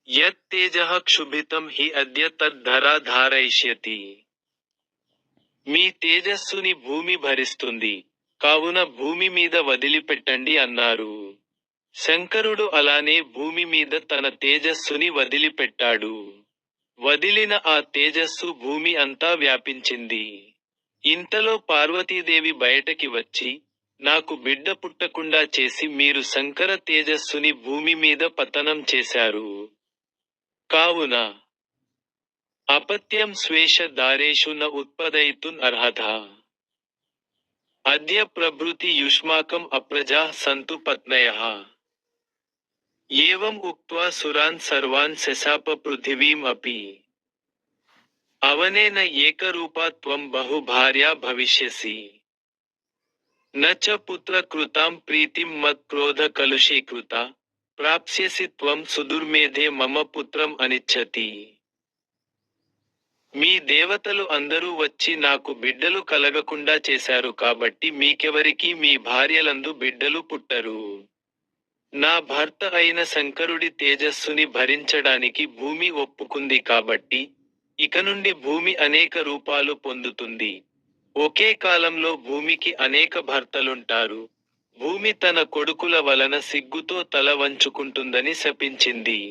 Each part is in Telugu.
యత్తేజః క్షుభితం హి అద్య తద్ధరా ధారయిష్యతి. మీ తేజస్సుని భూమి భరిస్తుంది, కావున భూమి మీద వదిలిపెట్టండి అన్నారు. శంకరుడు అలానే భూమి మీద తన తేజస్సుని వదిలిపెట్టాడు. వదిలిన ఆ తేజస్సు భూమి అంతా వ్యాపించింది. ఇంతలో పార్వతీదేవి బయటకి వచ్చి, నాకు బిడ్డ పుట్టకుండా చేసి మీరు శంకర తేజస్సుని భూమి మీద పతనం చేశారు. కావున అపత్యం స్వేష దారేషు న ఉత్పదయితున్ అర్హత. అద్య ప్రభృతి యుష్మాకం అప్రజాః సంతు పత్నయః. ఏవం ఉక్త్వా సురాన్ సర్వాన్ శశాప పృథివీం అపి. అవనేన ఏకరూపా త్వం బహుభార్యా భవిష్యసి. న చ పుత్రకృతాం ప్రీతిం మత్క్రోధ కలుషీకృతా, ప్రాప్స్యసి త్వం సుదుర్మేధే మమ పుత్రం అనిచ్చతి. మీ దేవతలు అందరూ వచ్చి నాకు బిడ్డలు కలగకుండా చేశారు కాబట్టి మీకెవరికీ మీ భార్యలందు బిడ్డలు పుట్టరు. నా భర్త అయిన శంకరుడి తేజస్సుని భరించడానికి భూమి ఒప్పుకుంది కాబట్టి, ఇక నుండి భూమి అనేక రూపాలు పొందుతుంది. ఒకే కాలంలో భూమికి అనేక భర్తలుంటారు. భూమి తన కొడుకుల వలన సిగ్గుతో తల వంచుకుంటుందని శపించింది.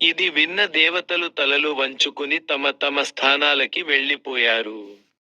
ఇది విన్న దేవతలు తలలు వంచుకుని తమ తమ స్థానాలకి వెళ్ళిపోయారు.